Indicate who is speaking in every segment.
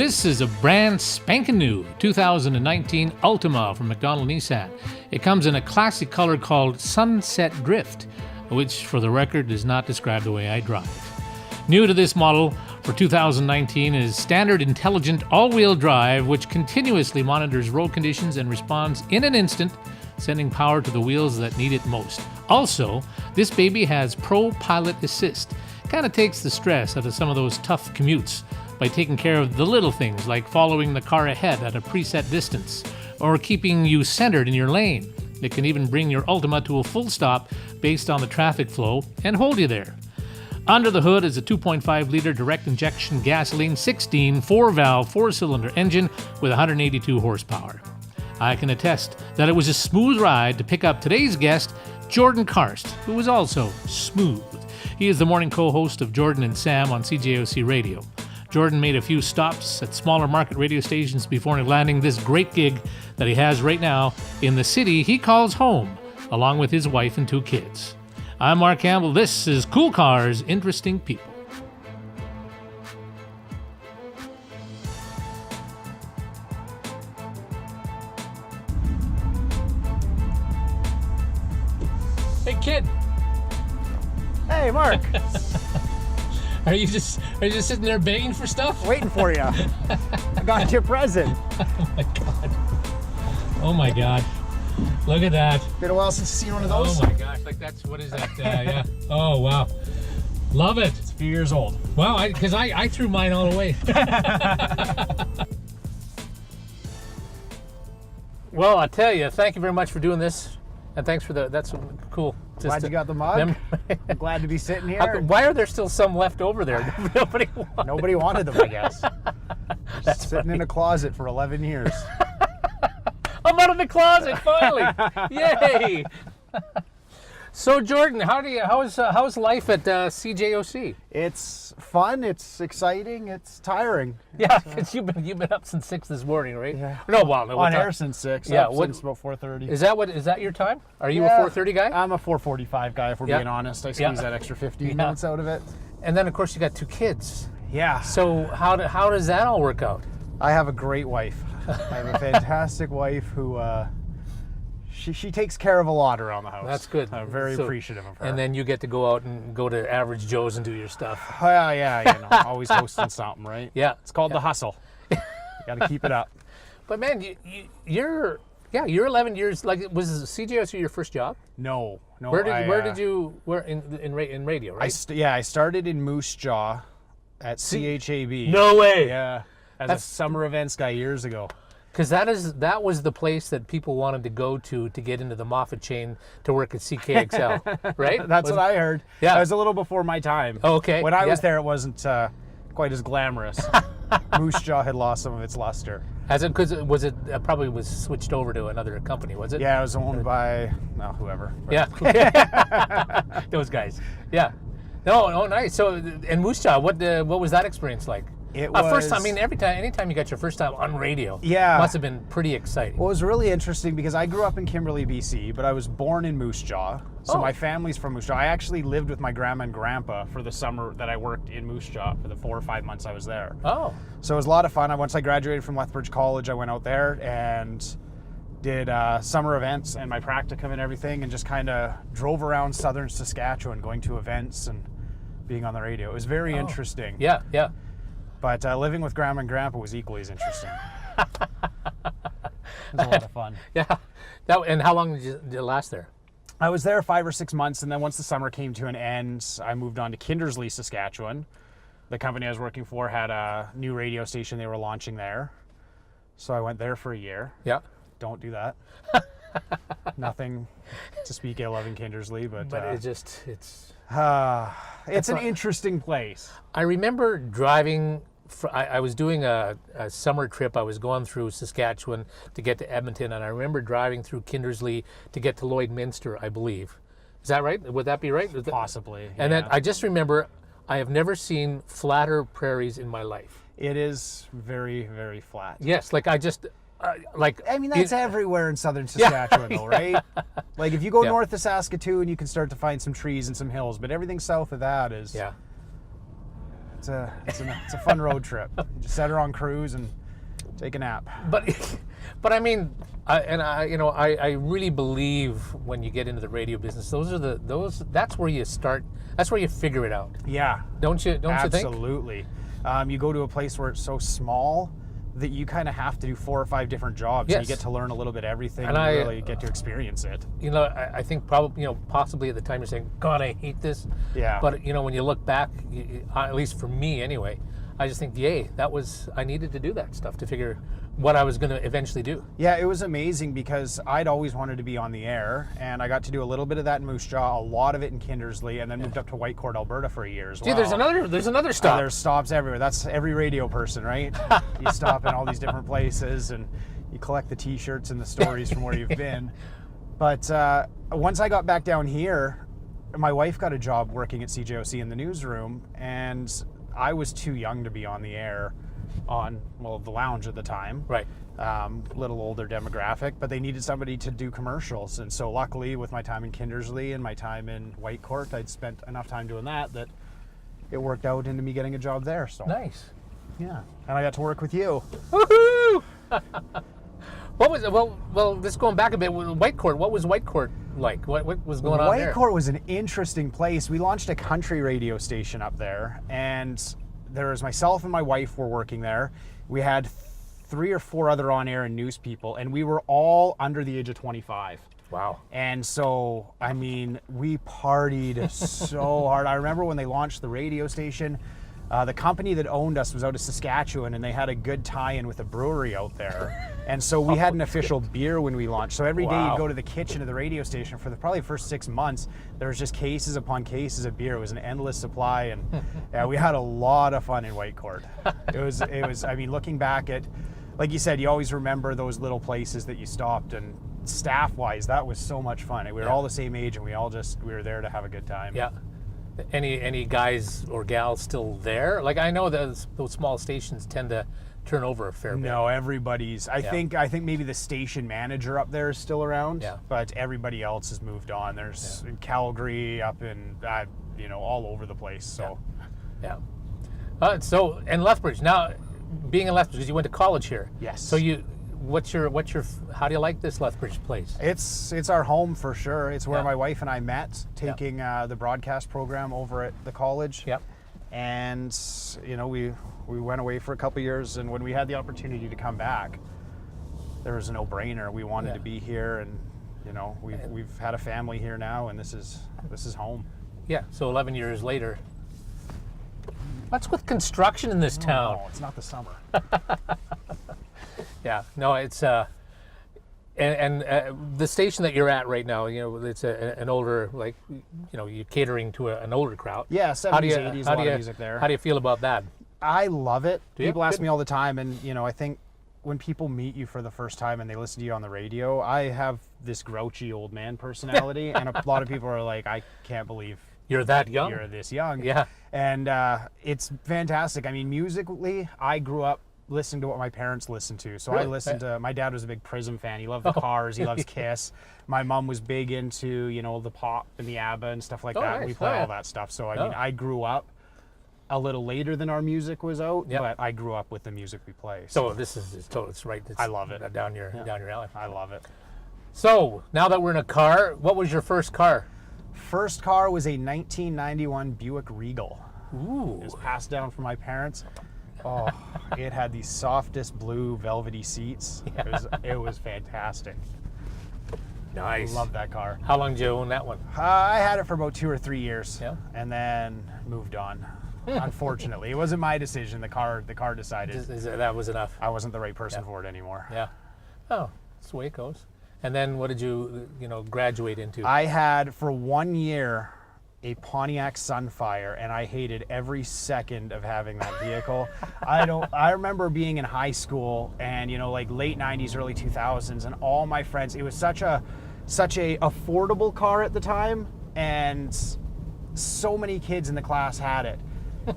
Speaker 1: This is a brand spanking new 2019 Altima from McDonald Nissan. It comes in a classic color called Sunset Drift, which for the record does not describe the way I drive. New to this model for 2019 is standard intelligent all-wheel drive, which continuously monitors road conditions and responds in an instant, sending power to the wheels that need it most. Also, this baby has Pro Pilot Assist. Kind of takes the stress out of some of those tough commutes by taking care of the little things like following the car ahead at a preset distance or keeping you centered in your lane. It can even bring your Altima to a full stop based on the traffic flow and hold you there. Under the hood is a 2.5-liter direct injection gasoline 16 4-valve 4-cylinder engine with 182 horsepower. I can attest that it was a smooth ride to pick up today's guest, Jordan Karst, who was also smooth. He is the morning co-host of Jordan and Sam on CJOC Radio. Jordan made a few stops at smaller market radio stations before landing this great gig that he has right now in the city he calls home, along with his wife and 2 kids. I'm Mark Campbell. This is Cool Cars, Interesting People. Hey, kid.
Speaker 2: Hey, Mark.
Speaker 1: Are you just sitting there begging for stuff?
Speaker 2: Waiting for you. I got your present.
Speaker 1: Oh my god. Oh my god. Look at that.
Speaker 2: Been a while since you've seen one of those.
Speaker 1: Oh my gosh. Like that's, what is that? Yeah. Oh wow. Love it.
Speaker 2: It's a few years old.
Speaker 1: Wow, because I threw mine all away. Well, I tell you, thank you very much for doing this. And thanks for that's cool.
Speaker 2: Glad you got the mug. I'm glad to be sitting here.
Speaker 1: Why are there still some left over there?
Speaker 2: Nobody wanted them, I guess.
Speaker 1: That's
Speaker 2: sitting
Speaker 1: funny.
Speaker 2: in a closet for 11 years.
Speaker 1: I'm out of the closet finally! Yay! So Jordan, how's life at CJOC?
Speaker 2: It's fun. It's exciting. It's tiring.
Speaker 1: Yeah, because you've been up since 6 this morning, right?
Speaker 2: Yeah.
Speaker 1: No, well, no,
Speaker 2: On air since 6.
Speaker 1: Yeah,
Speaker 2: Up since about 4:30.
Speaker 1: Is that your time? Are you
Speaker 2: Yeah,
Speaker 1: a 4:30 guy?
Speaker 2: I'm a 4:45 guy. If we're being honest, I squeeze that extra 15 minutes out of it.
Speaker 1: And then of course you got 2 kids.
Speaker 2: Yeah.
Speaker 1: So how does that all work out?
Speaker 2: I have a great wife. I have a fantastic wife who she takes care of a lot around the house.
Speaker 1: That's good.
Speaker 2: I'm very appreciative of her.
Speaker 1: And then you get to go out and go to Average Joe's and do your stuff.
Speaker 2: Yeah, always hosting something, right?
Speaker 1: Yeah.
Speaker 2: It's called the hustle. You got to keep it up.
Speaker 1: But man, you're 11 years. Like, was CJOC your first job?
Speaker 2: No.
Speaker 1: Where did you in radio, right?
Speaker 2: I started in Moose Jaw at CHAB.
Speaker 1: No way.
Speaker 2: Yeah, as a summer events guy years ago.
Speaker 1: Because that was the place that people wanted to go to get into the Moffat chain to work at CKXL, right?
Speaker 2: That's what I heard.
Speaker 1: Yeah.
Speaker 2: It was a little before my time.
Speaker 1: Oh, okay.
Speaker 2: When I was there, it wasn't quite as glamorous. Moose Jaw had lost some of its luster.
Speaker 1: Because it probably was switched over to another company, was it?
Speaker 2: Yeah, it was owned by whoever.
Speaker 1: Yeah. Those guys. Yeah. No, oh nice. So, and Moose Jaw, what was that experience like?
Speaker 2: It was
Speaker 1: first time. I mean, anytime you got your first time on radio,
Speaker 2: yeah,
Speaker 1: must have been pretty exciting.
Speaker 2: Well, it was really interesting because I grew up in Kimberley, BC, but I was born in Moose Jaw. So my family's from Moose Jaw. I actually lived with my grandma and grandpa for the summer that I worked in Moose Jaw for the 4 or 5 months I was there.
Speaker 1: Oh.
Speaker 2: So it was a lot of fun. Once I graduated from Lethbridge College, I went out there and did summer events and my practicum and everything, and just kind of drove around southern Saskatchewan going to events and being on the radio. It was very interesting.
Speaker 1: Yeah.
Speaker 2: But living with grandma and grandpa was equally as interesting. It was a lot of fun.
Speaker 1: Yeah. And how long did you last there?
Speaker 2: I was there 5 or 6 months, and then once the summer came to an end, I moved on to Kindersley, Saskatchewan. The company I was working for had a new radio station they were launching there. So I went there for a year.
Speaker 1: Yeah.
Speaker 2: Don't do that. Nothing to speak ill of in Kindersley, but it's an interesting place.
Speaker 1: I remember driving. I was doing a summer trip. I was going through Saskatchewan to get to Edmonton, and I remember driving through Kindersley to get to Lloydminster, I believe. Is that right? Would that be right?
Speaker 2: Possibly.
Speaker 1: And then I just remember I have never seen flatter prairies in my life.
Speaker 2: It is very, very flat.
Speaker 1: Yes, like I just...
Speaker 2: I mean, that's everywhere in southern Saskatchewan, though, right? Like, if you go north of Saskatoon, you can start to find some trees and some hills, but everything south of that is...
Speaker 1: Yeah.
Speaker 2: it's a fun road trip. You just set her on cruise and take a nap.
Speaker 1: But I mean, I really believe when you get into the radio business, that's where you start. That's where you figure it out.
Speaker 2: Yeah.
Speaker 1: Don't you think?
Speaker 2: Absolutely. You go to a place where it's so small that you kind of have to do 4 or 5 different jobs.
Speaker 1: Yes.
Speaker 2: And you get to learn a little bit of everything
Speaker 1: And
Speaker 2: and really get to experience it.
Speaker 1: I think probably, possibly at the time you're saying, God, I hate this.
Speaker 2: Yeah.
Speaker 1: But, when you look back, at least for me anyway, I just think, yay, I needed to do that stuff to figure what I was going to eventually do.
Speaker 2: Yeah, it was amazing because I'd always wanted to be on the air, and I got to do a little bit of that in Moose Jaw, a lot of it in Kindersley, and then moved up to Whitecourt, Alberta for a year as well.
Speaker 1: There's another stop.
Speaker 2: There's stops everywhere. That's every radio person, right? You stop in all these different places, and you collect the T-shirts and the stories from where you've been. But once I got back down here, my wife got a job working at CJOC in the newsroom, and I was too young to be on the air on, the lounge at the time.
Speaker 1: Right.
Speaker 2: Little older demographic, but they needed somebody to do commercials. And so luckily with my time in Kindersley and my time in Whitecourt, I'd spent enough time doing that it worked out into me getting a job there. So
Speaker 1: Nice.
Speaker 2: yeah. And I got to work with you.
Speaker 1: Woohoo! What was just going back a bit, Whitecourt, what was Whitecourt like? What was going on there?
Speaker 2: Whitecourt was an interesting place. We launched a country radio station up there, and there was myself and my wife were working there. We had 3 or 4 other on-air and news people, and we were all under the age of 25.
Speaker 1: Wow.
Speaker 2: And so, I mean, we partied so hard. I remember when they launched the radio station, the company that owned us was out of Saskatchewan, and they had a good tie-in with a brewery out there. And so we had an official beer when we launched. So every day you'd go to the kitchen of the radio station for probably the first 6 months. There was just cases upon cases of beer. It was an endless supply, and we had a lot of fun in Whitecourt. It was. I mean, looking back at, like you said, you always remember those little places that you stopped, and staff-wise, that was so much fun. We were all the same age, and we were there to have a good time.
Speaker 1: Yeah. Any guys or gals still there? Like, I know those small stations tend to turn over a fair bit.
Speaker 2: No, everybody's. I think maybe the station manager up there is still around.
Speaker 1: Yeah.
Speaker 2: But everybody else has moved on. There's in Calgary, up in all over the place. So.
Speaker 1: Yeah. And Lethbridge. Now, being in Lethbridge, because you went to college here.
Speaker 2: Yes.
Speaker 1: So how do you like this Lethbridge place?
Speaker 2: It's our home for sure. It's where
Speaker 1: Yeah.
Speaker 2: my wife and I met, taking the broadcast program over at the college.
Speaker 1: Yep.
Speaker 2: And we went away for a couple years, and when we had the opportunity to come back, there was a no-brainer. We wanted to be here, and we've had a family here now, and this is home.
Speaker 1: Yeah. So 11 years later. What's with construction in this town?
Speaker 2: No, it's not the summer.
Speaker 1: Yeah, no, it's and the station that you're at right now, it's an older, like, you're catering to an older crowd.
Speaker 2: Yeah, 70s, 80s, a lot of music there.
Speaker 1: How do you feel about that?
Speaker 2: I love it. People ask
Speaker 1: Good.
Speaker 2: me all the time, and I think when people meet you for the first time and they listen to you on the radio, I have this grouchy old man personality, and a lot of people are like, I can't believe
Speaker 1: You're that young?
Speaker 2: you're this young.
Speaker 1: Yeah.
Speaker 2: And it's fantastic. I mean, musically, I grew up listening to what my parents listened to. So
Speaker 1: Really?
Speaker 2: I listened to, my dad was a big Prism fan. He loved the Cars. He loves Kiss. My mom was big into, the pop and the ABBA and stuff like that.
Speaker 1: Nice.
Speaker 2: We play
Speaker 1: Oh, yeah.
Speaker 2: all that stuff. So, I mean, I grew up a little later than our music was out,
Speaker 1: Yep.
Speaker 2: but I grew up with the music we play.
Speaker 1: So it's right. It's
Speaker 2: I love it.
Speaker 1: Down your alley.
Speaker 2: I love it.
Speaker 1: So now that we're in a car, what was your first car?
Speaker 2: First car was a 1991 Buick Regal.
Speaker 1: Ooh.
Speaker 2: It was passed down from my parents. Oh, it had the softest blue velvety seats. It was fantastic.
Speaker 1: Nice.
Speaker 2: Love that car.
Speaker 1: How long did you own that one?
Speaker 2: I had it for about 2 or 3 years,
Speaker 1: Yeah.
Speaker 2: and then moved on. Unfortunately, it wasn't my decision. The car decided
Speaker 1: That was enough.
Speaker 2: I wasn't the right person for it anymore.
Speaker 1: Yeah. Oh, that's the way it goes. And then what did you, graduate into?
Speaker 2: I had for 1 year a Pontiac Sunfire, and I hated every second of having that vehicle. I remember being in high school, and like late 90s, early 2000s, and all my friends, it was such a affordable car at the time, and so many kids in the class had it.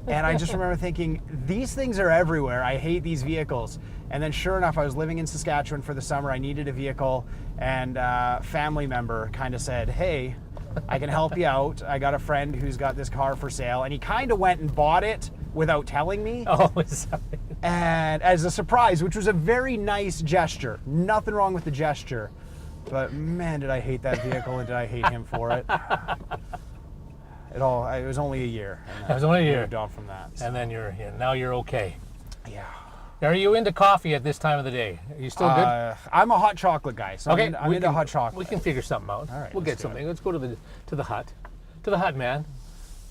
Speaker 2: And I just remember thinking, these things are everywhere. I hate these vehicles. And then sure enough, I was living in Saskatchewan for the summer. I needed a vehicle, and a family member kind of said, hey, I can help you out. I got a friend who's got this car for sale. And he kind of went and bought it without telling me.
Speaker 1: Oh, sorry.
Speaker 2: And as a surprise, which was a very nice gesture. Nothing wrong with the gesture. But man, did I hate that vehicle and did I hate him for it. It was only a year.
Speaker 1: It was only a year.
Speaker 2: Moved on from that. So.
Speaker 1: And then now you're okay.
Speaker 2: Yeah.
Speaker 1: Are you into coffee at this time of the day? Are you still good?
Speaker 2: I'm a hot chocolate guy, so
Speaker 1: Okay,
Speaker 2: I'm into hot chocolate.
Speaker 1: We can figure something out.
Speaker 2: All right,
Speaker 1: we'll get something. Let's go to the hut. To the hut, man.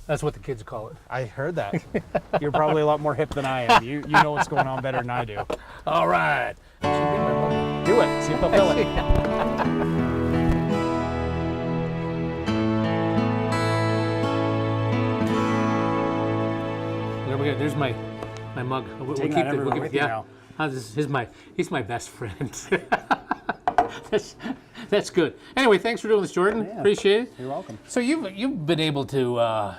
Speaker 1: That's what the kids call it.
Speaker 2: I heard that. You're probably a lot more hip than I am. You know what's going on better than I do.
Speaker 1: All right.
Speaker 2: Do it. See if they'll fill it.
Speaker 1: There we go. There's my mug. We'll
Speaker 2: Taking that everywhere with you now.
Speaker 1: He's my best friend. That's good. Anyway, thanks for doing this, Jordan.
Speaker 2: Yeah.
Speaker 1: Appreciate it.
Speaker 2: You're welcome.
Speaker 1: So you've been able to.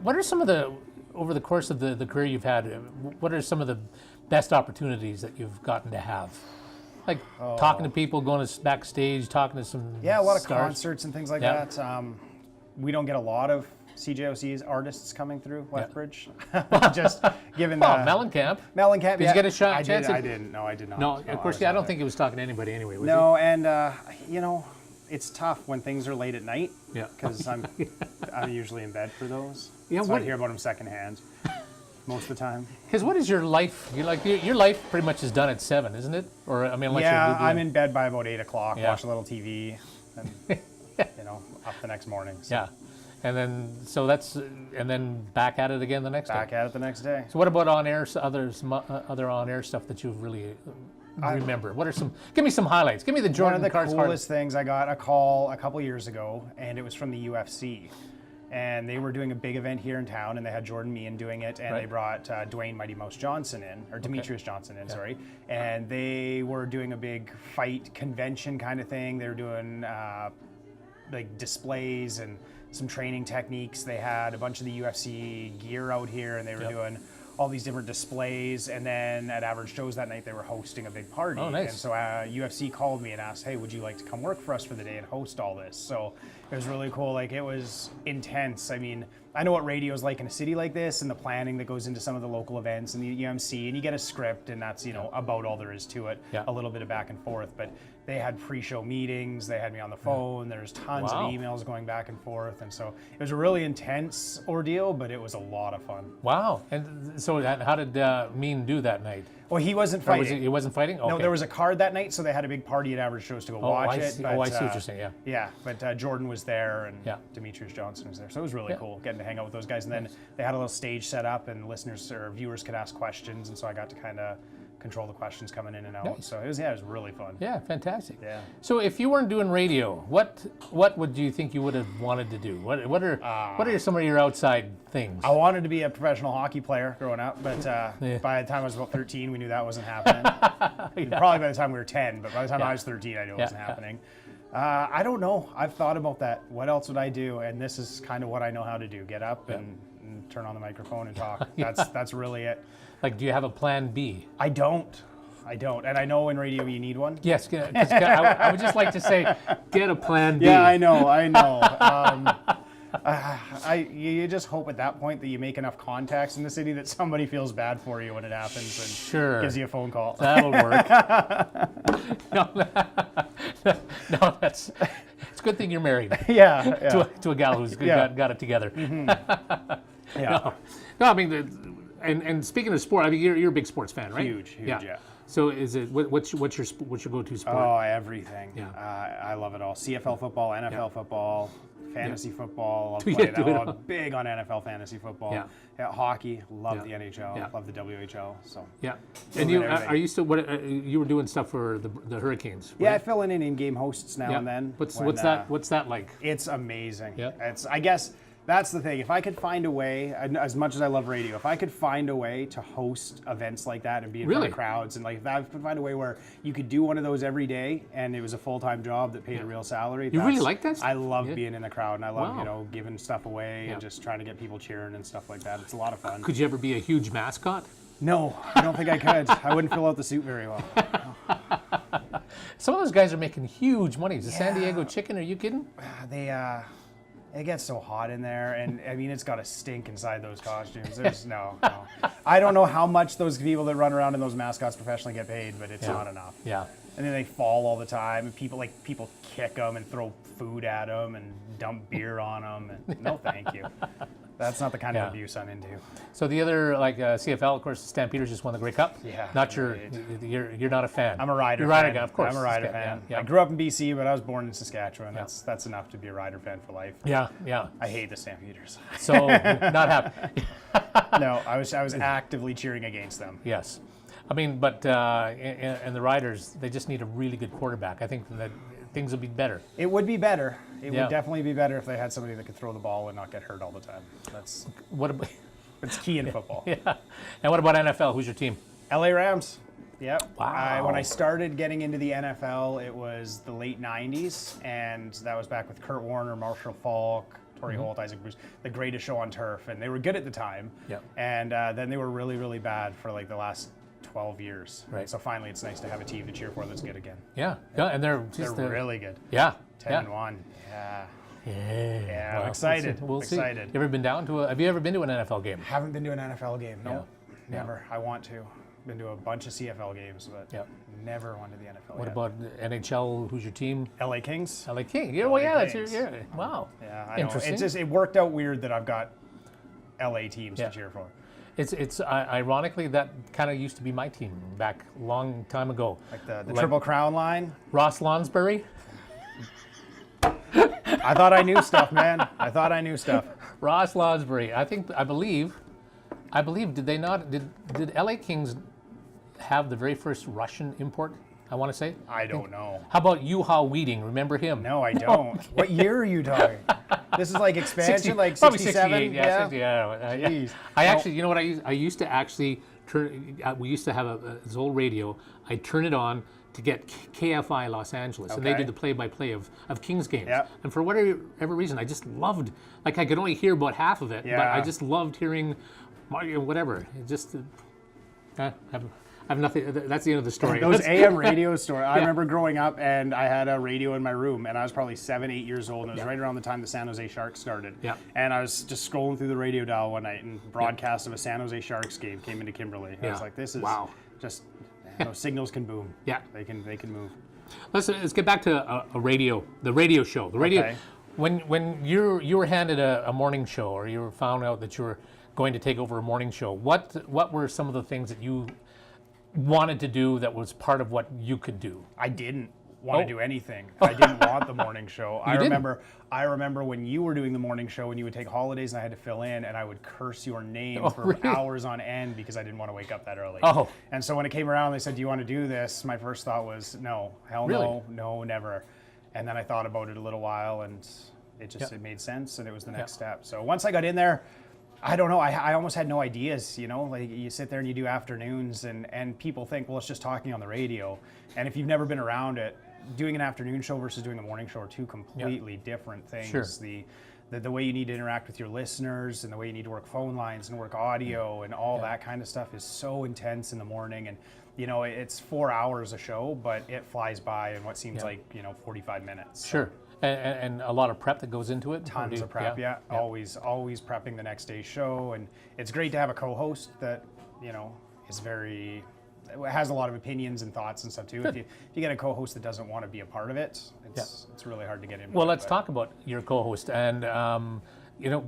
Speaker 1: What are some of the over the course of the career you've had? What are some of the best opportunities that you've gotten to have? Like talking to people, going to backstage, talking to some.
Speaker 2: Yeah, a lot of
Speaker 1: stars.
Speaker 2: concerts and things like that. We don't get a lot of CJOC's artists coming through Lethbridge. Just given the
Speaker 1: Mellencamp.
Speaker 2: Mellencamp.
Speaker 1: Did you get a chance?
Speaker 2: I didn't. No, I did not.
Speaker 1: No, of course. I don't think he was talking to anybody anyway. Was
Speaker 2: no, and it's tough when things are late at night.
Speaker 1: Yeah.
Speaker 2: Because I'm usually in bed for those.
Speaker 1: Yeah.
Speaker 2: So I hear about them secondhand most of the time.
Speaker 1: Because what is your life? Your life pretty much is done at 7, isn't it? Or I mean, unless
Speaker 2: I'm in bed by about 8 o'clock.
Speaker 1: Yeah.
Speaker 2: Watch a little TV, and up the next morning. So.
Speaker 1: Yeah. And then back at it again the next day.
Speaker 2: Back at it the next day.
Speaker 1: So what about on-air, other on-air stuff that you really remember? What are some, give me some highlights. Give me the Jordan Karst.
Speaker 2: One of the coolest things, I got a call a couple years ago, and it was from the UFC. And they were doing a big event here in town, and they had Jordan Meehan doing it, and they brought Dwayne Mighty Mouse Johnson in, or Demetrius Johnson in, sorry. And they were doing a big fight convention kind of thing. They were doing like displays and some training techniques. They had a bunch of the UFC gear out here, and they were doing all these different displays. And then at Average Joe's that night, they were hosting a big party.
Speaker 1: Oh, nice.
Speaker 2: And so UFC called me and asked, hey, would you like to come work for us for the day and host all this? So it was really cool. Like, it was intense. I mean, I know what radio is like in a city like this, and the planning that goes into some of the local events and the UMC, and you get a script, and that's, about all there is to it.
Speaker 1: Yeah.
Speaker 2: A little bit of back and forth, but they had pre-show meetings, they had me on the phone, there's tons of emails going back and forth, and so it was a really intense ordeal, but it was a lot of fun.
Speaker 1: Wow. And so how did Mean do that night?
Speaker 2: Well, he wasn't fighting.
Speaker 1: He wasn't fighting? Okay.
Speaker 2: No, there was a card that night, so they had a big party at Average Shows to go watch it.
Speaker 1: But, I see what you're saying, yeah.
Speaker 2: Yeah, but Jordan was there, and Demetrius Johnson was there, so it was really cool getting to hang out with those guys. And then they had a little stage set up, and listeners or viewers could ask questions, and so I got to kind of control the questions coming in and out.
Speaker 1: Nice.
Speaker 2: So it was really fun.
Speaker 1: Yeah, fantastic.
Speaker 2: Yeah.
Speaker 1: So if you weren't doing radio, what would you think you would have wanted to do? What are some of your outside things?
Speaker 2: I wanted to be a professional hockey player growing up, but by the time I was about 13, we knew that wasn't happening. Probably by the time we were 10, but by the time I was 13, I knew it wasn't happening. I don't know. I've thought about that. What else would I do? And this is kind of what I know how to do. Get up and turn on the microphone and talk. That's really it.
Speaker 1: Like, do you have a plan B?
Speaker 2: I don't. And I know in radio you need one.
Speaker 1: Yes, 'cause I would just like to say, get a plan B.
Speaker 2: Yeah, I know. You just hope at that point that you make enough contacts in the city that somebody feels bad for you when it happens and gives you a phone call.
Speaker 1: That'll work. No, it's a good thing you're married.
Speaker 2: Yeah.
Speaker 1: To a gal who's got it together.
Speaker 2: Mm-hmm.
Speaker 1: Yeah. No, I mean, and speaking of sport, I mean, you're a big sports fan, right?
Speaker 2: Huge, yeah.
Speaker 1: So is it what's your go-to sport?
Speaker 2: Oh, everything.
Speaker 1: Yeah.
Speaker 2: I love it all. CFL football, NFL football, fantasy football. I'm big on NFL fantasy football. Yeah. Hockey, love the NHL, love the WHL. So and
Speaker 1: are you still you were doing stuff for the Hurricanes? Right?
Speaker 2: Yeah, I fill in game hosts now and then.
Speaker 1: What's that like?
Speaker 2: It's amazing.
Speaker 1: Yeah.
Speaker 2: I guess that's the thing. If I could find a way, as much as I love radio, if I could find a way to host events like that and be in front of crowds, and like if I could find a way where you could do one of those every day and it was a full-time job that paid a real salary.
Speaker 1: You really like that?
Speaker 2: I love being in the crowd, and I love giving stuff away and just trying to get people cheering and stuff like that. It's a lot of fun.
Speaker 1: Could you ever be a huge mascot?
Speaker 2: No, I don't think I could. I wouldn't fill out the suit very well.
Speaker 1: Some of those guys are making huge money. The San Diego Chicken, are you kidding?
Speaker 2: It gets so hot in there, and I mean, it's got to stink inside those costumes. There's no. I don't know how much those people that run around in those mascots professionally get paid, but it's not enough.
Speaker 1: Yeah.
Speaker 2: And then they fall all the time, and people kick them and throw food at them and dump beer on them. And no, thank you. That's not the kind of abuse I'm into.
Speaker 1: So the other, CFL, of course, Stampeders just won the Grey Cup.
Speaker 2: Yeah.
Speaker 1: You're not a fan.
Speaker 2: I'm a Rider
Speaker 1: You're
Speaker 2: fan.
Speaker 1: Rider guy, of course.
Speaker 2: I'm a Rider fan.
Speaker 1: Yeah.
Speaker 2: I grew up in BC, but I was born in Saskatchewan. Yeah. That's enough to be a Rider fan for life.
Speaker 1: Yeah, yeah.
Speaker 2: I hate the Stampeders.
Speaker 1: So not happy.
Speaker 2: No, I was actively cheering against them.
Speaker 1: Yes. I mean, but and the Riders, they just need a really good quarterback. I think that things would be better.
Speaker 2: It would be better. It would definitely be better if they had somebody that could throw the ball and not get hurt all the time. That's
Speaker 1: what about,
Speaker 2: it's key in football.
Speaker 1: Yeah. And what about NFL? Who's your team?
Speaker 2: LA Rams. Yep.
Speaker 1: Wow.
Speaker 2: When I started getting into the NFL, it was the late 90s, and that was back with Kurt Warner, Marshall Faulk, Torrey Holt, Isaac Bruce, the greatest show on turf, and they were good at the time.
Speaker 1: Yep.
Speaker 2: And then they were really, really bad for like the last 12 years.
Speaker 1: Right.
Speaker 2: So finally, it's nice to have a team to cheer for that's good again.
Speaker 1: Yeah. Yeah. And they're
Speaker 2: really good.
Speaker 1: Yeah.
Speaker 2: 10-1. Yeah. Yeah.
Speaker 1: Well,
Speaker 2: I'm excited.
Speaker 1: We'll see.
Speaker 2: Excited.
Speaker 1: You ever been down to have you ever been to an NFL game?
Speaker 2: Haven't been to an NFL game. No.
Speaker 1: Yeah.
Speaker 2: Never. I want to. Been to a bunch of CFL games, but never went to the NFL.
Speaker 1: What about NHL? Who's your team?
Speaker 2: LA Kings.
Speaker 1: LA King. Yeah, well, yeah, that's your. Yeah. Wow.
Speaker 2: Yeah, I know.
Speaker 1: Interesting.
Speaker 2: It's just it worked out weird that I've got LA teams to cheer for.
Speaker 1: It's ironically that kind of used to be my team back a long time ago.
Speaker 2: Like the Triple Crown line.
Speaker 1: Ross Lonsbury.
Speaker 2: I thought I knew stuff, man. I thought I knew stuff.
Speaker 1: Ross Lonsbury. I believe. Did they not? Did LA Kings have the very first Russian import? I want to say.
Speaker 2: I don't know.
Speaker 1: How about Juha Weeding? Remember him?
Speaker 2: No, I don't. What year are you talking? This is like expansion, like 67?
Speaker 1: Probably 68. Yeah. 60, yeah.
Speaker 2: Jeez.
Speaker 1: I actually, you know what I used to actually turn. We used to have this old radio. I'd turn it on to get KFI Los Angeles, and they did the play-by-play of Kings games.
Speaker 2: Yep.
Speaker 1: And for whatever reason, I just loved. Like I could only hear about half of it, but I just loved hearing, whatever. It just. I have nothing. That's the end of the story.
Speaker 2: Those AM radio stories. I remember growing up, and I had a radio in my room, and I was probably 7, 8 years old, and it was right around the time the San Jose Sharks started.
Speaker 1: Yeah.
Speaker 2: And I was just scrolling through the radio dial one night, and broadcast of a San Jose Sharks game came into Kimberley. I was like, "This is just those signals can boom.
Speaker 1: Yeah,
Speaker 2: they can move."
Speaker 1: Let's get back to the radio show. The radio.
Speaker 2: Okay.
Speaker 1: When you were handed a morning show, or you found out that you were going to take over a morning show, what were some of the things that you wanted to do that was part of what you could do?
Speaker 2: I didn't want to do anything. I didn't want the morning show. I remember when you were doing the morning show and you would take holidays and I had to fill in, and I would curse your name for hours on end because I didn't want to wake up that early.
Speaker 1: Oh.
Speaker 2: And so when it came around, they said, "Do you want to do this?" My first thought was, "No, hell no, no, never." And then I thought about it a little while, and it made sense, and it was the next step. So once I got in there, I don't know. I almost had no ideas, Like you sit there and you do afternoons, and people think, well, it's just talking on the radio. And if you've never been around it, doing an afternoon show versus doing a morning show are two completely different things.
Speaker 1: Sure.
Speaker 2: The way you need to interact with your listeners and the way you need to work phone lines and work audio and all that kind of stuff is so intense in the morning. And it's 4 hours a show, but it flies by in what seems like 45 minutes.
Speaker 1: Sure. And a lot of prep that goes into it.
Speaker 2: Tons of prep, always prepping the next day's show, and it's great to have a co-host that is has a lot of opinions and thoughts and stuff too. If you get a co-host that doesn't want to be a part of it, it's really hard to get in.
Speaker 1: Well, let's talk about your co-host, and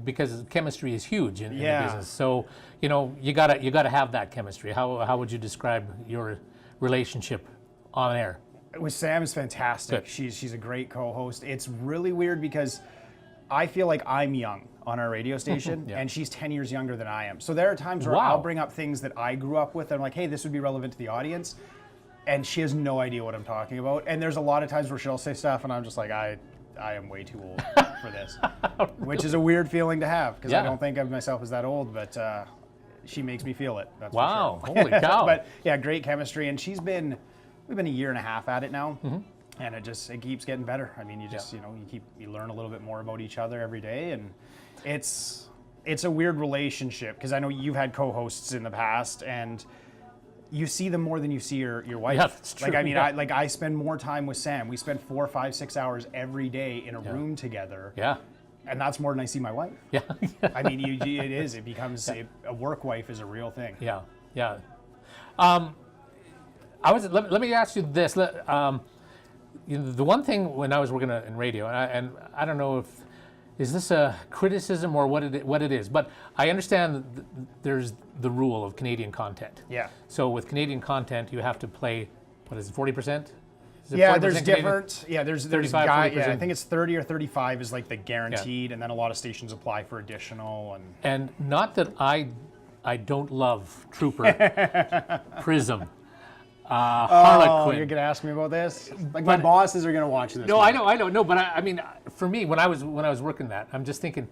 Speaker 1: because chemistry is huge in the business. So you gotta have that chemistry. How would you describe your relationship on air?
Speaker 2: With Sam is fantastic.
Speaker 1: Good.
Speaker 2: She's a great co-host. It's really weird because I feel like I'm young on our radio station, and she's 10 years younger than I am. So there are times where I'll bring up things that I grew up with, and I'm like, hey, this would be relevant to the audience, and she has no idea what I'm talking about. And there's a lot of times where she'll say stuff, and I'm just like, I am way too old for this, which is a weird feeling to have because I don't think of myself as that old, but she makes me feel it. That's
Speaker 1: wow,
Speaker 2: for sure.
Speaker 1: Holy cow!
Speaker 2: But yeah, great chemistry, and we've been a year and a half at it now, and it keeps getting better. I mean, you learn a little bit more about each other every day, and it's a weird relationship because I know you've had co-hosts in the past, and you see them more than you see your wife.
Speaker 1: Yeah, that's true.
Speaker 2: I spend more time with Sam. We spend 4, 5, 6 hours every day in a room together.
Speaker 1: Yeah.
Speaker 2: And that's more than I see my wife.
Speaker 1: Yeah.
Speaker 2: I mean, it is. It becomes a work wife is a real thing.
Speaker 1: Yeah, yeah. Let me ask you this. The one thing when I was working in radio, and I don't know if is this a criticism or what it is, but I understand there's the rule of Canadian content.
Speaker 2: Yeah.
Speaker 1: So with Canadian content, you have to play, what is it, 40%?
Speaker 2: Yeah, there's different. Yeah, there's
Speaker 1: 35,
Speaker 2: guy.
Speaker 1: 40%.
Speaker 2: Yeah, I think it's 30 or 35 is like the guaranteed, and then a lot of stations apply for additional.
Speaker 1: And not that I don't love Trooper, Prism, Harlequin.
Speaker 2: Oh, you're gonna ask me about this? Like my bosses are gonna watch this.
Speaker 1: No, I know. No, but I mean, for me, when I was working that, I'm just thinking,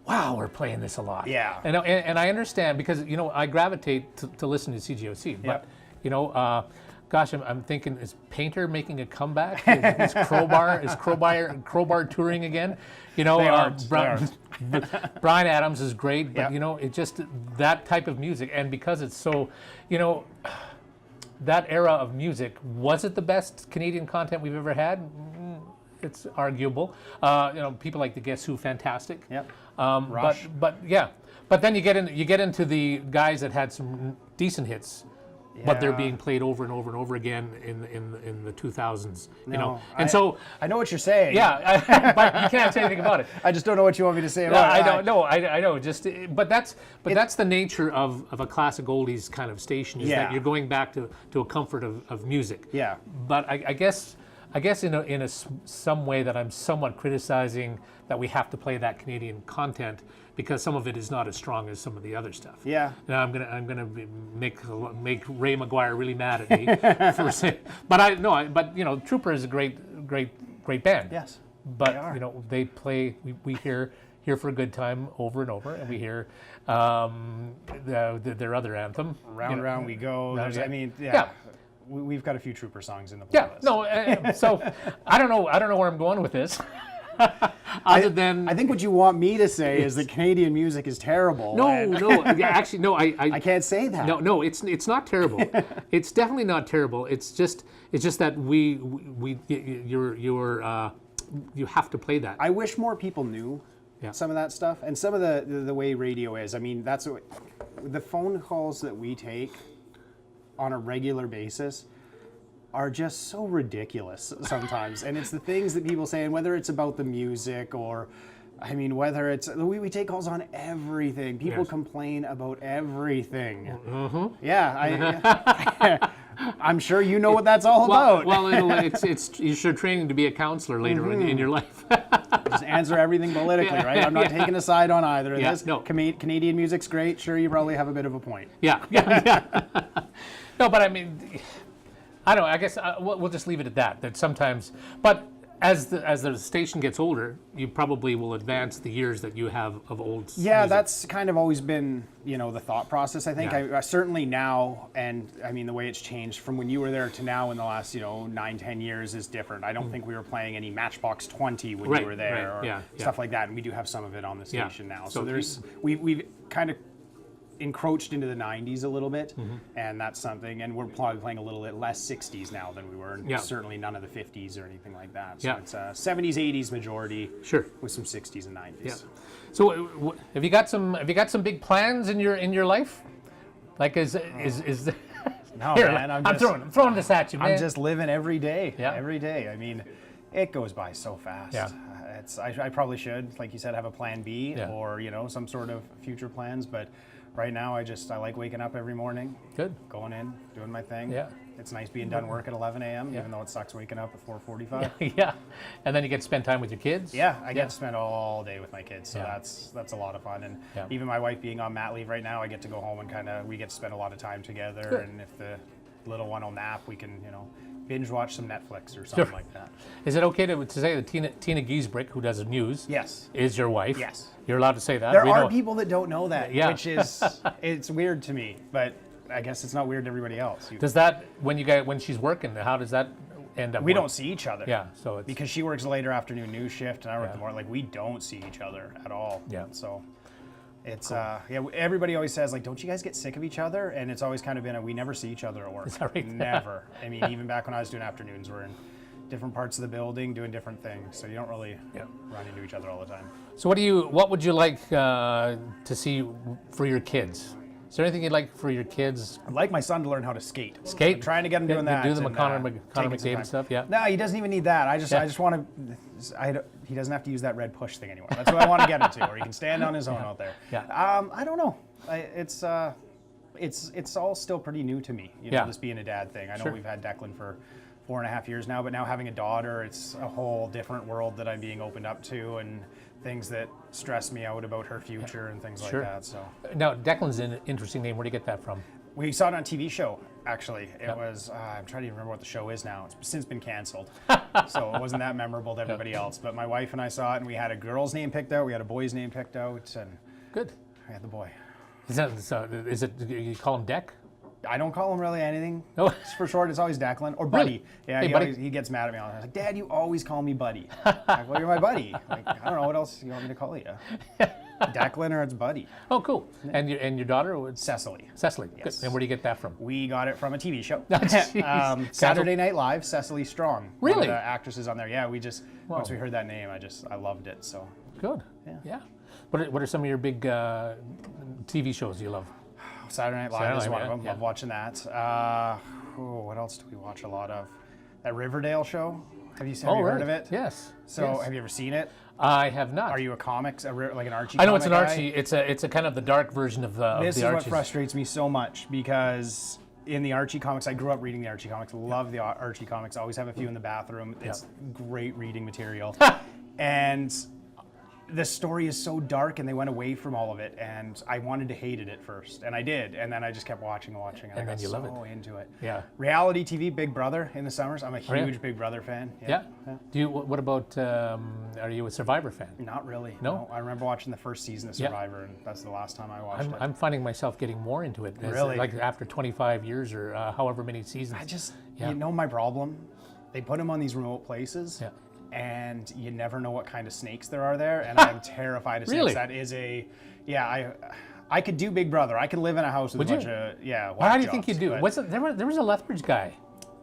Speaker 1: wow, we're playing this a lot.
Speaker 2: Yeah.
Speaker 1: And I understand because I gravitate to listen to CJOC, but gosh, I'm thinking, is Painter making a comeback? Is Crowbar touring again?
Speaker 2: They aren't.
Speaker 1: Bryan Adams is great, but it just that type of music, and because it's so, that era of music, was it the best Canadian content we've ever had? It's arguable. People like the Guess Who, fantastic.
Speaker 2: Yep.
Speaker 1: Rush. But then you get into the guys that had some decent hits. Yeah. But they're being played over and over and over again in the 2000s,
Speaker 2: I know what you're saying.
Speaker 1: Yeah, but you can't say anything about it.
Speaker 2: I just don't know what you want me to say about it.
Speaker 1: I don't know. I know. But that's the nature of a classic oldies kind of station. Is that you're going back to a comfort of music.
Speaker 2: Yeah.
Speaker 1: But I guess in some way that I'm somewhat criticizing that we have to play that Canadian content, because some of it is not as strong as some of the other stuff.
Speaker 2: Yeah.
Speaker 1: Now I'm gonna make Ray McGuire really mad at me for saying, but Trooper is a great band.
Speaker 2: Yes.
Speaker 1: But they play. We hear Here for a Good Time over and over, and we hear their other anthem.
Speaker 2: Round we go.
Speaker 1: Yeah.
Speaker 2: We've got a few Trooper songs in the playlist.
Speaker 1: Yeah. No. So I don't know where I'm going with this. I think
Speaker 2: what you want me to say is that Canadian music is terrible.
Speaker 1: No. Actually, no.
Speaker 2: I can't say that.
Speaker 1: No. It's not terrible. It's definitely not terrible. It's just that you have to play that.
Speaker 2: I wish more people knew some of that stuff and some of the way radio is. I mean, that's what the phone calls that we take on a regular basis are just so ridiculous sometimes. And it's the things that people say, and whether it's about the music or, whether it's, we take calls on everything. People complain about everything. Mm-hmm. Yeah, I'm sure you know what that's all about.
Speaker 1: Well, it's you're training to be a counselor later in your life.
Speaker 2: Just answer everything politically, right? I'm not taking a side on either of this.
Speaker 1: No.
Speaker 2: Canadian music's great. Sure, you probably have a bit of a point.
Speaker 1: Yeah. No, but I don't know. I guess we'll just leave it at that. That sometimes, but as the station gets older, you probably will advance the years that you have of old.
Speaker 2: Yeah,
Speaker 1: music.
Speaker 2: that's kind of always been the thought process. I think I certainly now, and the way it's changed from when you were there to now in the last 9-10 years is different. I don't think we were playing any Matchbox 20 when you were there or stuff like that, and we do have some of it on the station now. So we've kind of encroached into the 90s a little bit, and that's something, and we're probably playing a little bit less 60s now than we were, and certainly none of the 50s or anything like that. So it's 70s, 80s majority, with some 60s and 90s.
Speaker 1: Yeah. So have you got some big plans in your life? Like is
Speaker 2: no,
Speaker 1: here,
Speaker 2: man,
Speaker 1: I'm throwing this at you, man.
Speaker 2: I'm just living every day. Every day. It goes by so fast.
Speaker 1: Yeah.
Speaker 2: I probably should, like you said, have a plan B or some sort of future plans, but right now, I like waking up every morning.
Speaker 1: Good.
Speaker 2: Going in, doing my thing.
Speaker 1: Yeah.
Speaker 2: It's nice being done work at 11 a.m., even though it sucks waking up at 4:45.
Speaker 1: Yeah. And then you get to spend time with your kids.
Speaker 2: Yeah, I get to spend all day with my kids, so that's a lot of fun. And even my wife being on mat leave right now, I get to go home and we get to spend a lot of time together. Good. And if the little one will nap, we can, binge watch some Netflix or something like that.
Speaker 1: Is it okay to say that Tina Giesbrick, who does the news, is your wife?
Speaker 2: Yes.
Speaker 1: You're allowed to say that?
Speaker 2: There are people that don't know that, which is, it's weird to me, but I guess it's not weird to everybody else.
Speaker 1: Does that, when she's working, how does that end up?
Speaker 2: We don't see each other.
Speaker 1: Yeah, so it's...
Speaker 2: Because she works a later afternoon news shift and I work the morning, we don't see each other at all. Yeah. So it's, everybody always says, don't you guys get sick of each other? And it's always kind of been we never see each other at work.
Speaker 1: Is that right?
Speaker 2: Never. Even back when I was doing afternoons, we're in different parts of the building, doing different things. So you don't really run into each other all the time.
Speaker 1: So what would you like to see for your kids? Is there anything you'd like for your kids?
Speaker 2: I'd like my son to learn how to skate.
Speaker 1: Skate?
Speaker 2: I'm trying to get him doing that.
Speaker 1: Do the
Speaker 2: and,
Speaker 1: Connor
Speaker 2: taking some
Speaker 1: McDavid
Speaker 2: time.
Speaker 1: stuff, yeah?
Speaker 2: No, he doesn't even need that. I just want to, he doesn't have to use that red push thing anymore. That's what I want to get him to, where he can stand on his own out there.
Speaker 1: Yeah.
Speaker 2: I don't know. It's all still pretty new to me, this being a dad thing. I know we've had Declan for 4.5 years now, but now having a daughter, it's a whole different world that I'm being opened up to, and things that stress me out about her future and things like that. So
Speaker 1: now Declan's an interesting name. Where do you get that from?
Speaker 2: we saw it on a TV show. Actually, it was. I'm trying to remember what the show is now. It's since been canceled, so it wasn't that memorable to everybody else. But my wife and I saw it, and we had a girl's name picked out, we had a boy's name picked out, and
Speaker 1: good.
Speaker 2: I had the boy.
Speaker 1: Is it? You call him Deck?
Speaker 2: I don't call him really anything.
Speaker 1: No.
Speaker 2: For short, it's always Declan or Buddy.
Speaker 1: Really?
Speaker 2: Yeah,
Speaker 1: Hey,
Speaker 2: he,
Speaker 1: Buddy.
Speaker 2: always, he gets mad at me all the time. He's like, Dad, you always call me Buddy. I'm like, well, you're my buddy. Like, I don't know what else you want me to call you. Declan or it's Buddy.
Speaker 1: Oh, cool. And your daughter was
Speaker 2: Cecily.
Speaker 1: Cecily.
Speaker 2: Yes.
Speaker 1: Good. And where do you get that from?
Speaker 2: We got it from a TV show.
Speaker 1: Jeez.
Speaker 2: Saturday Night Live, Cecily Strong.
Speaker 1: Really?
Speaker 2: One of the actresses on there. Yeah, we just, once we heard that name, I loved it. So
Speaker 1: Good. Yeah. What are some of your big TV shows you love?
Speaker 2: Saturday Night Live
Speaker 1: Saturday
Speaker 2: is
Speaker 1: Night,
Speaker 2: one of them.
Speaker 1: yeah.
Speaker 2: Love watching that. What else do we watch a lot of? That Riverdale show. Have you heard of it?
Speaker 1: Yes.
Speaker 2: So
Speaker 1: yes.
Speaker 2: have you ever seen it?
Speaker 1: I have not.
Speaker 2: Are you a comics, like an Archie?
Speaker 1: I know it's an
Speaker 2: comic
Speaker 1: Archie.
Speaker 2: guy?
Speaker 1: It's a kind of the dark version of the
Speaker 2: This is
Speaker 1: Archies.
Speaker 2: what frustrates me so much, because in the Archie comics, I grew up reading the Archie comics. Love the Archie comics. Always have a few in the bathroom. It's great reading material. And the story is so dark, and they went away from all of it, and I wanted to hate it at first, and I did, and then I just kept watching, and I
Speaker 1: then
Speaker 2: got
Speaker 1: you love
Speaker 2: so into it.
Speaker 1: Yeah.
Speaker 2: Reality TV, Big Brother in the summers. I'm a
Speaker 1: you?
Speaker 2: huge Big Brother fan.
Speaker 1: Yeah. Do you? What about? Are you a Survivor fan?
Speaker 2: Not really.
Speaker 1: No?
Speaker 2: I remember watching the first season of Survivor, and that's the last time I watched it.
Speaker 1: I'm finding myself getting more into it.
Speaker 2: Really?
Speaker 1: Like after 25 years or however many seasons.
Speaker 2: You know my problem? They put them on these remote places.
Speaker 1: Yeah.
Speaker 2: And you never know what kind of snakes there are there, and I'm terrified of snakes.
Speaker 1: Really?
Speaker 2: That is I could do Big Brother. I could live in a house with a bunch of
Speaker 1: Well, how do you think you do? There was a Lethbridge guy.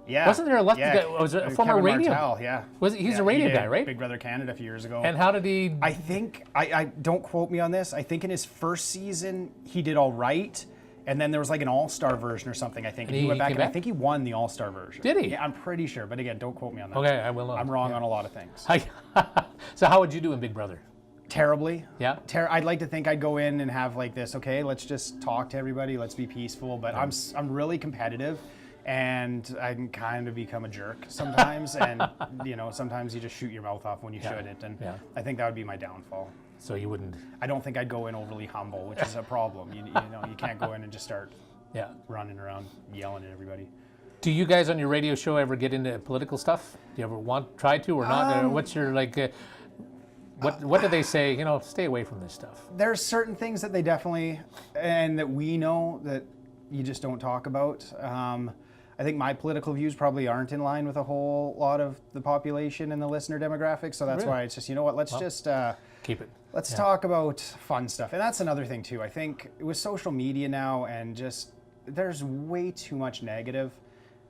Speaker 2: Yeah.
Speaker 1: Wasn't there a Lethbridge guy? Was it a former
Speaker 2: Kevin
Speaker 1: radio?
Speaker 2: Martell, yeah.
Speaker 1: He's a radio guy, right?
Speaker 2: Big Brother Canada a few years ago.
Speaker 1: And how did he?
Speaker 2: I think I don't quote me on this. I think in his first season he did all right. And then there was like an all-star version or something, I think. And he went back, and I think he won the all-star version.
Speaker 1: Did he?
Speaker 2: Yeah, I'm pretty sure. But again, don't quote me on that.
Speaker 1: Okay, I will not.
Speaker 2: I'm wrong on a lot of things.
Speaker 1: So how would you do in Big Brother?
Speaker 2: Terribly.
Speaker 1: Yeah.
Speaker 2: I'd like to think I'd go in and have like this, okay, let's just talk to everybody, let's be peaceful. But I'm really competitive, and I can kind of become a jerk sometimes. And, sometimes you just shoot your mouth off when you shouldn't. And I think that would be my downfall.
Speaker 1: So you wouldn't?
Speaker 2: I don't think I'd go in overly humble, which is a problem. You can't go in and just start running around yelling at everybody.
Speaker 1: Do you guys on your radio show ever get into political stuff? Do you ever try to or not? Or what's your what do they say? Stay away from this stuff.
Speaker 2: There's certain things that they definitely, and that we know that you just don't talk about. I think my political views probably aren't in line with a whole lot of the population and the listener demographic. So that's why it's just, let's just
Speaker 1: keep it.
Speaker 2: Let's talk about fun stuff. And that's another thing too. I think with social media now, and just there's way too much negative.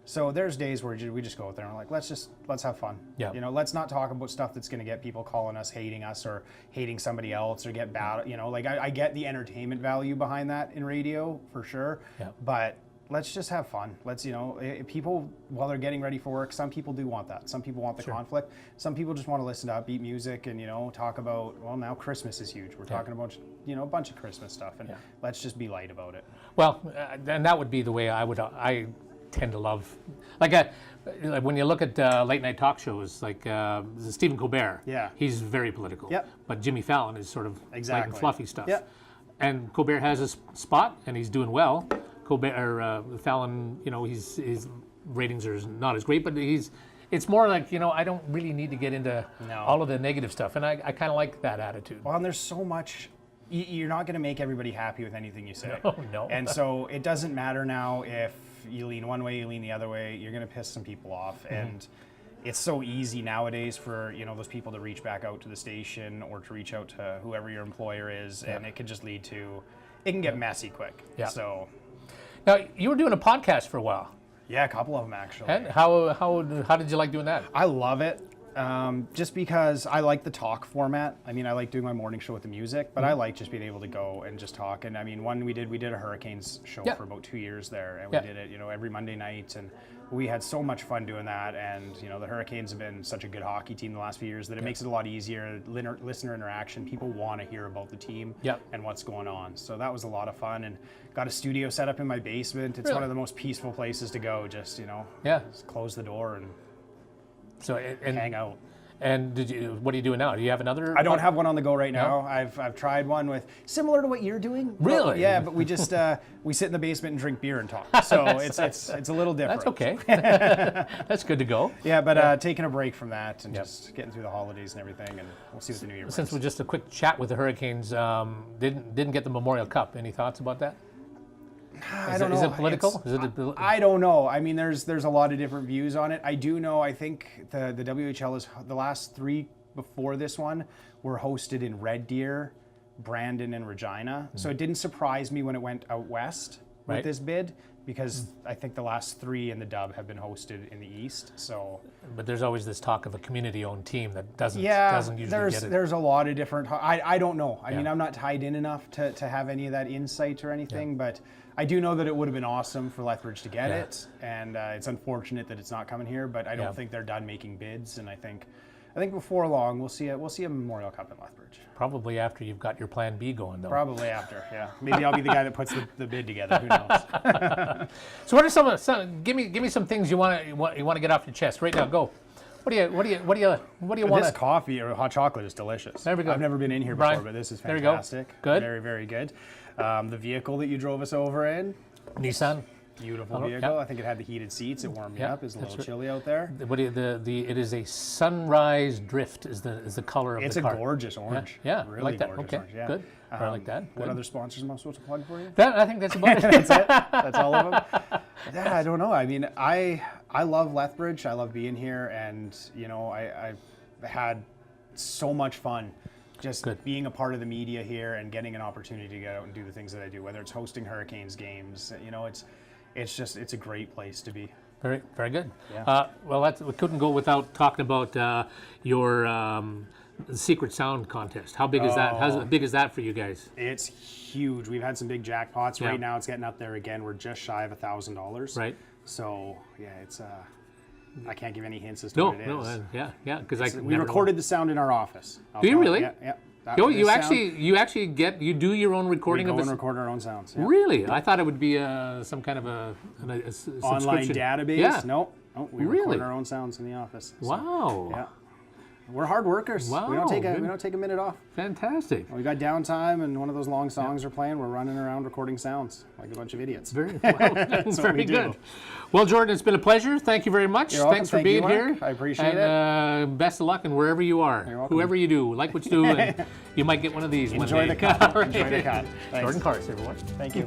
Speaker 2: So there's days where we just go out there and we're like, let's have fun.
Speaker 1: Yeah.
Speaker 2: Let's not talk about stuff that's going to get people calling us hating us or hating somebody else or get bad. I get the entertainment value behind that in radio for sure. Yeah. But let's just have fun. Let's, people, while they're getting ready for work, some people do want that. Some people want the conflict. Some people just want to listen to upbeat music and, talk about, well, now Christmas is huge. We're talking about, a bunch of Christmas stuff, and let's just be light about it.
Speaker 1: Well, and that would be the way I tend to love, like when you look at late night talk shows, like Stephen Colbert. Yeah. He's very political. Yep. But Jimmy Fallon is sort of light and fluffy stuff. Yep. And Colbert has his spot, and he's doing well. Fallon, his ratings are not as great, but it's more like, I don't really need to get into all of the negative stuff. And I kind of like that attitude.
Speaker 2: Well, and there's so much, you're not going to make everybody happy with anything you say.
Speaker 1: No.
Speaker 2: And so it doesn't matter now if you lean one way, you lean the other way, you're going to piss some people off. Mm-hmm. And it's so easy nowadays for, those people to reach back out to the station or to reach out to whoever your employer is. And it can just lead to, it can get messy quick. Yeah. So.
Speaker 1: Now, you were doing a podcast for a while.
Speaker 2: Yeah, a couple of them actually.
Speaker 1: And how did you like doing that?
Speaker 2: I love it. Just because I like the talk format. I mean, I like doing my morning show with the music, but I like just being able to go and just talk. And I mean, we did a Hurricanes show for about 2 years there, and we did it, every Monday night, and we had so much fun doing that. And the Hurricanes have been such a good hockey team the last few years that it makes it a lot easier. Listener interaction. People want to hear about the team and what's going on. So that was a lot of fun, and got a studio set up in my basement. It's one of the most peaceful places to go. Just just close the door and.
Speaker 1: So and
Speaker 2: hang out.
Speaker 1: And what are you doing now? Do you have another?
Speaker 2: I don't have one on the go right now. I've tried one with similar to what you're doing.
Speaker 1: Really?
Speaker 2: But, yeah, but we just we sit in the basement and drink beer and talk. So it's a little different.
Speaker 1: That's okay. That's good to go.
Speaker 2: Yeah, but taking a break from that and just getting through the holidays and everything, and we'll see what the new year brings.
Speaker 1: Since we're just a quick chat with the Hurricanes, didn't get the Memorial Cup. Any thoughts about that?
Speaker 2: I don't know.
Speaker 1: Is it political?
Speaker 2: I don't know. I mean, there's a lot of different views on it. I do know. I think the WHL is the last 3 before this one were hosted in Red Deer, Brandon, and Regina. So it didn't surprise me when it went out west with this bid, because I think the last 3 in the Dub have been hosted in the East. So,
Speaker 1: but there's always this talk of a community-owned team that doesn't usually get it.
Speaker 2: There's a lot of different. I don't know. I mean, I'm not tied in enough to have any of that insight or anything, but. I do know that it would have been awesome for Lethbridge to get it, and it's unfortunate that it's not coming here. But I don't think they're done making bids, and I think before long we'll see a Memorial Cup in Lethbridge.
Speaker 1: Probably after you've got your Plan B going, though.
Speaker 2: Probably after, yeah. Maybe I'll be the guy that puts the bid together. Who knows?
Speaker 1: So what are some? Give me some things you want to get off your chest right now. Go. What do you want?
Speaker 2: This coffee or hot chocolate is delicious.
Speaker 1: There we go.
Speaker 2: I've never been in here before, but this is fantastic.
Speaker 1: There we go. Good.
Speaker 2: Very, very good. The vehicle that you drove us over in,
Speaker 1: Nissan.
Speaker 2: Beautiful vehicle. I think it had the heated seats. It warmed me up. It's a little chilly out there.
Speaker 1: It is a sunrise drift. Is the color of
Speaker 2: the car. It's a gorgeous orange.
Speaker 1: Yeah,
Speaker 2: really
Speaker 1: like that.
Speaker 2: Gorgeous
Speaker 1: Okay,
Speaker 2: orange. Yeah.
Speaker 1: Good. I like that.
Speaker 2: What other sponsors am I supposed to plug for you?
Speaker 1: I think that's about it.
Speaker 2: That's it. That's all of them. Yeah, I don't know. I mean, I love Lethbridge. I love being here, and I've had so much fun. Just being a part of the media here and getting an opportunity to get out and do the things that I do, whether it's hosting Hurricanes games, it's a great place to be.
Speaker 1: Very, very good.
Speaker 2: Yeah.
Speaker 1: Well, we couldn't go without talking about your Secret Sound contest. How big is that? How big is that for you guys?
Speaker 2: It's huge. We've had some big jackpots. Right now, it's getting up there again. We're just shy of $1,000. Right. So yeah, it's. I can't give any hints as to what it is.
Speaker 1: Because
Speaker 2: we recorded the sound in our office.
Speaker 1: Do you really?
Speaker 2: Yeah.
Speaker 1: You actually do your own recording
Speaker 2: of
Speaker 1: it?
Speaker 2: We go and record our own sounds. Yeah.
Speaker 1: Really? I thought it would be some kind of a
Speaker 2: online database.
Speaker 1: Yeah.
Speaker 2: No, we record our own sounds in the office. So,
Speaker 1: wow.
Speaker 2: Yeah. We're hard workers.
Speaker 1: Wow,
Speaker 2: we don't take a minute off.
Speaker 1: Fantastic.
Speaker 2: We got downtime and one of those long songs are playing. We're running around recording sounds like a bunch of idiots.
Speaker 1: Very good. Well, Jordan, it's been a pleasure. Thank you very much.
Speaker 2: You're welcome.
Speaker 1: Thanks for being here.
Speaker 2: I appreciate it.
Speaker 1: Best of luck and wherever you are, whoever you do, like what you do, and you might get one of these
Speaker 2: Enjoy
Speaker 1: one day.
Speaker 2: The cut. Enjoy the cut.
Speaker 1: Jordan Karst, everyone.
Speaker 2: Thank you.